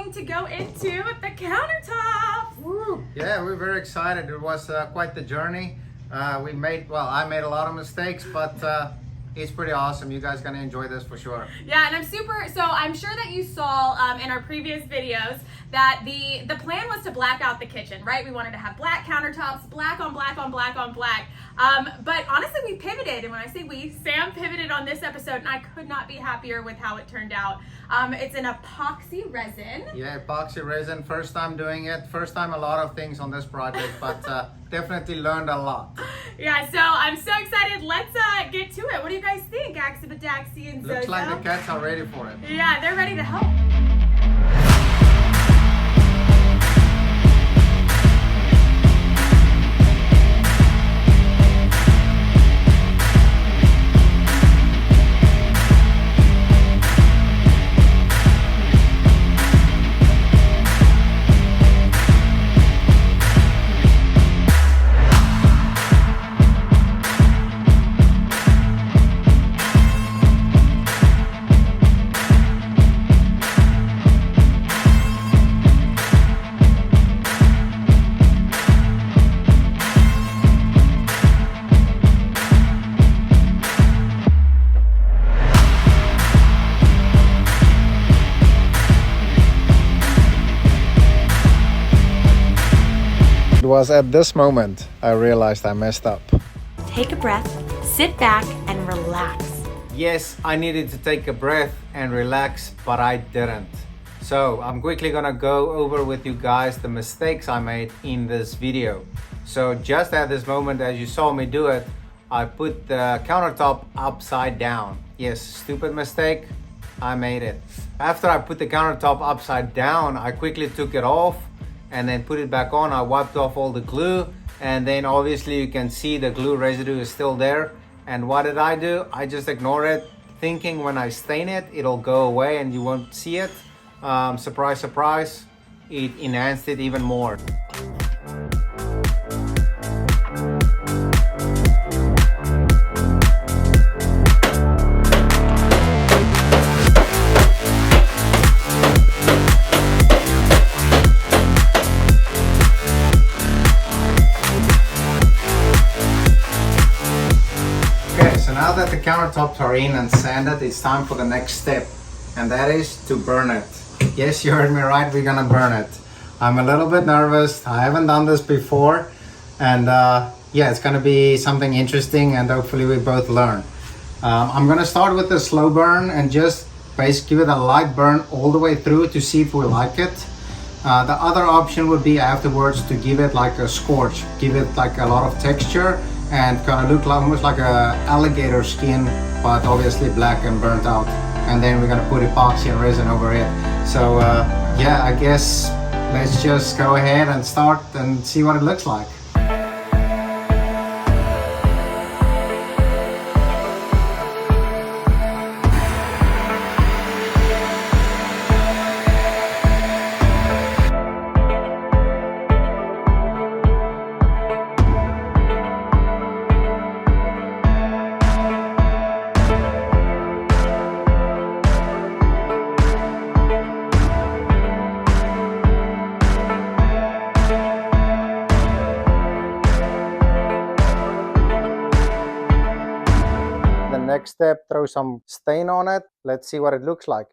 going to go into the countertops. Woo. Yeah, we're very excited. It was quite the journey. I made a lot of mistakes, but it's pretty awesome. You guys gonna enjoy this for sure. Yeah, and I'm sure that you saw in our previous videos that the plan was to black out the kitchen, right? We wanted to have black countertops, black on black on black on black. But honestly, we pivoted, and when I say we, Sam pivoted on this episode, and I could not be happier with how it turned out. It's an epoxy resin. Yeah, epoxy resin. First time doing it. First time a lot of things on this project, but definitely learned a lot. Yeah, so I'm so excited. Let's get to it. What do you guys think, Axibadaxi and Zozo? Looks like the cats are ready for it. Yeah, they're ready to help. It was at this moment I realized I messed up. Take a breath, sit back, and relax. Yes, I needed to take a breath and relax, but I didn't. So I'm quickly gonna go over with you guys the mistakes I made in this video. So just at this moment, as you saw me do it, I put the countertop upside down. Yes, stupid mistake, I made it. After I put the countertop upside down, I quickly took it off and then put it back on. I wiped off all the glue, and then obviously you can see the glue residue is still there. And what did I do? I just ignored it, thinking when I stain it, it'll go away and you won't see it. Surprise, surprise, it enhanced it even more. Now that the countertops are in and sanded, it's time for the next step, and that is to burn it. Yes, you heard me right, we're gonna burn it. I'm a little bit nervous, I haven't done this before, and yeah, it's gonna be something interesting, and hopefully we both learn. I'm gonna start with the slow burn and just basically give it a light burn all the way through to see if we like it. The other option would be afterwards to give it like a scorch, give it like a lot of texture and kind of look like almost like a alligator skin, but obviously black and burnt out. And then we're gonna put epoxy and resin over it. So yeah, I guess let's just go ahead and start and see what it looks like. Next step, throw some stain on it. Let's see what it looks like.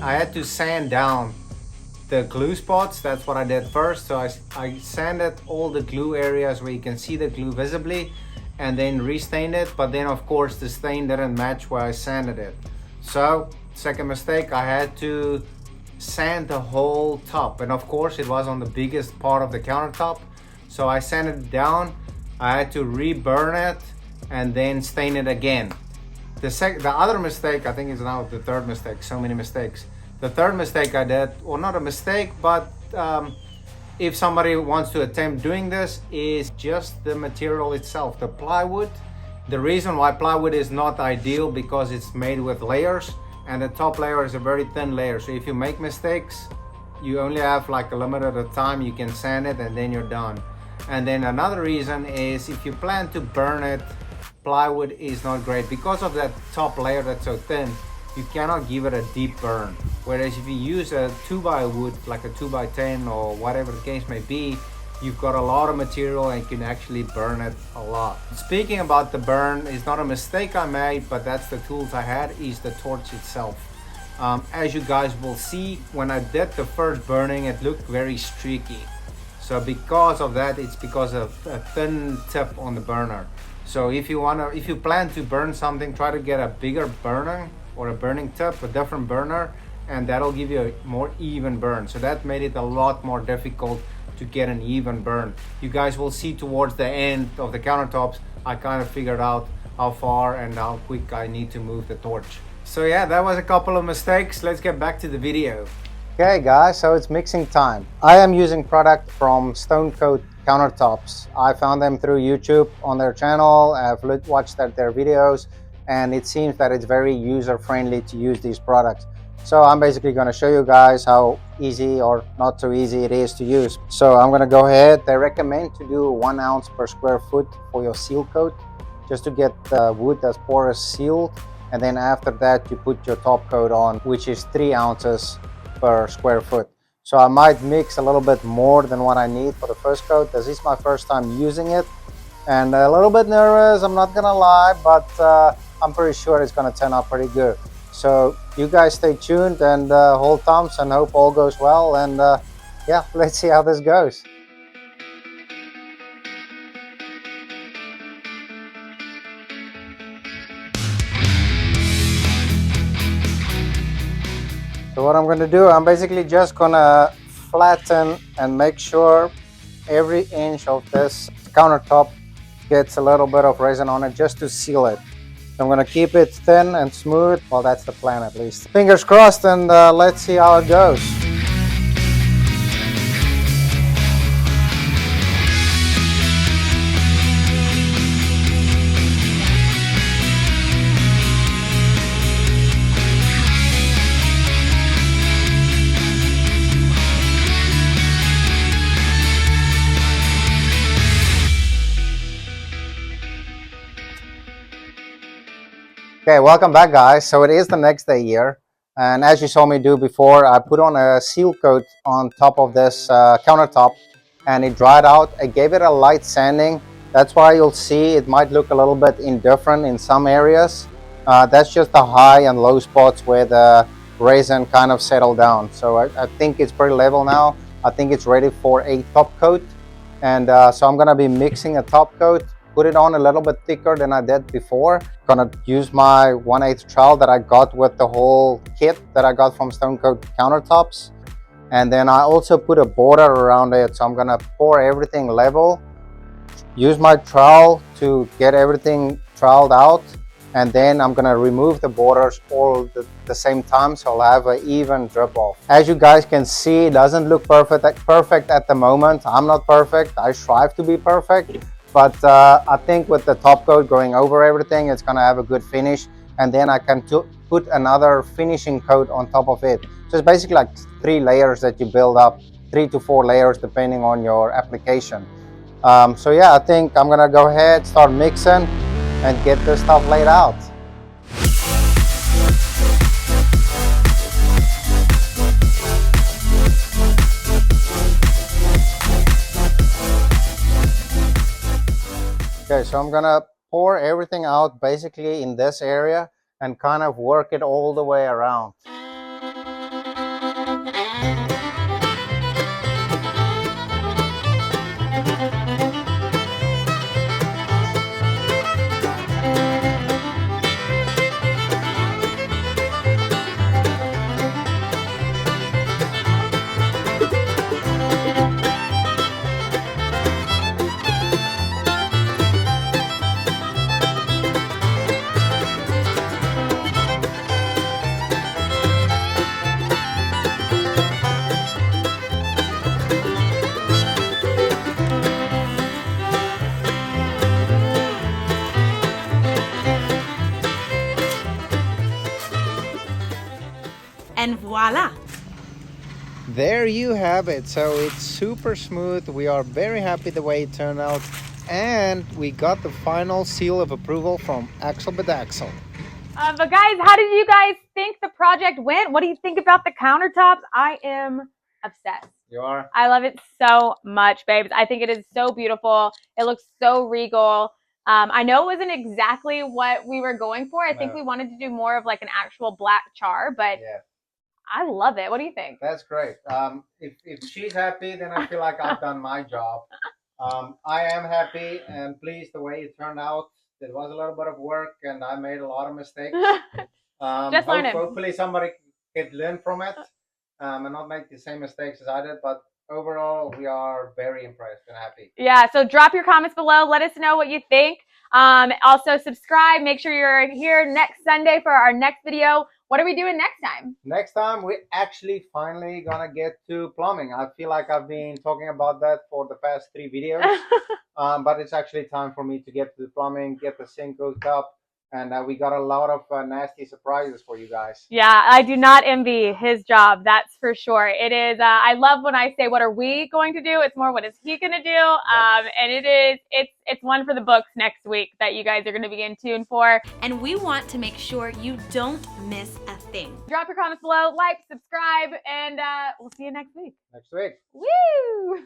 I had to sand down the glue spots. That's what I did first. So I sanded all the glue areas where you can see the glue visibly, and then restained it. But then of course the stain didn't match where I sanded it. So second mistake, I had to sand the whole top, and of course it was on the biggest part of the countertop. So I sanded it down. I had to re-burn it and then stain it again. The other mistake, I think is now the third mistake, so many mistakes. The third mistake I did, or not a mistake, but if somebody wants to attempt doing this, is just the material itself, the plywood. The reason why plywood is not ideal because it's made with layers, and the top layer is a very thin layer. So if you make mistakes, you only have like a limited time. You can sand it and then you're done. And then another reason is if you plan to burn it, plywood is not great because of that top layer that's so thin. You cannot give it a deep burn. Whereas if you use a 2x wood, like a 2x10 or whatever the case may be, you've got a lot of material and you can actually burn it a lot. Speaking about the burn, it's not a mistake I made, but that's the tools I had, is the torch itself. As you guys will see, when I did the first burning, it looked very streaky. So because of that, it's because of a thin tip on the burner. So if you plan to burn something, try to get a bigger burner or a burning tip, a different burner, and that'll give you a more even burn. So that made it a lot more difficult to get an even burn. You guys will see towards the end of the countertops, I kind of figured out how far and how quick I need to move the torch. So yeah, that was a couple of mistakes. Let's get back to the video. Okay guys, so it's mixing time. I am using product from Stone Coat Countertops. I found them through YouTube on their channel. I've watched their videos, and it seems that it's very user friendly to use these products. So I'm basically going to show you guys how easy or not so easy it is to use. So I'm going to go ahead. They recommend to do 1 ounce per square foot for your seal coat, just to get the wood that's porous sealed. And then after that, you put your top coat on, which is 3 ounces per square foot. So I might mix a little bit more than what I need for the first coat. This is my first time using it and a little bit nervous, I'm not going to lie, but I'm pretty sure it's going to turn out pretty good. So you guys stay tuned and hold thumbs and hope all goes well, and yeah, let's see how this goes. So what I'm going to do, I'm basically just going to flatten and make sure every inch of this countertop gets a little bit of resin on it just to seal it. I'm going to keep it thin and smooth. Well, that's the plan at least. Fingers crossed, and let's see how it goes. Okay, welcome back guys. So it is the next day here, and as you saw me do before, I put on a seal coat on top of this countertop, and it dried out. I gave it a light sanding. That's why you'll see it might look a little bit indifferent in some areas. That's just the high and low spots where the resin kind of settled down. So I think it's pretty level now. I think it's ready for a top coat, and so I'm gonna be mixing a top coat. Put it on a little bit thicker than I did before. Gonna use my 1/8 trowel that I got with the whole kit that I got from Stone Coat Countertops. And then I also put a border around it. So I'm gonna pour everything level. Use my trowel to get everything troweled out. And then I'm gonna remove the borders all the same time, so I'll have an even drip off. As you guys can see, it doesn't look perfect at the moment. I'm not perfect. I strive to be perfect. But I think with the top coat going over everything, it's gonna have a good finish. And then I can put another finishing coat on top of it. So it's basically like 3 layers that you build up, 3 to 4 layers depending on your application. So yeah, I think I'm gonna go ahead, start mixing and get this stuff laid out. Okay, so I'm gonna pour everything out basically in this area and kind of work it all the way around. there you have it. So it's super smooth. We are very happy the way it turned out, and we got the final seal of approval from Axel Bedaxel. But guys, how did you guys think the project went? What do you think about the countertops? I am obsessed. You are? I love it so much, babes. I think it is so beautiful. It looks so regal. I know it wasn't exactly what we were going for. I think we wanted to do more of like an actual black char, but Yeah. I love it. What do you think? That's great. If she's happy, then I feel like I've done my job. I am happy and pleased the way it turned out. It was a little bit of work, and I made a lot of mistakes. Just learn it. Hopefully, somebody could learn from it and not make the same mistakes as I did. But overall, we are very impressed and happy. Yeah, so drop your comments below. Let us know what you think. Also, subscribe. Make sure you're here next Sunday for our next video. What are we doing next time? Next time, we're actually finally gonna get to plumbing. I feel like I've been talking about that for the past 3 videos, but it's actually time for me to get to the plumbing, get the sink hooked up, and we got a lot of nasty surprises for you guys. Yeah, I do not envy his job. That's for sure. It is. I love when I say, "What are we going to do?" It's more, "What is he going to do?" And it is. It's one for the books next week that you guys are going to be in tune for. And we want to make sure you don't miss a thing. Drop your comments below, like, subscribe, and we'll see you next week. Next week. Woo!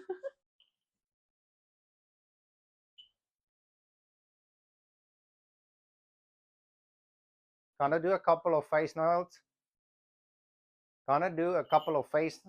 Gonna do a couple of face notes. Gonna do a couple of face.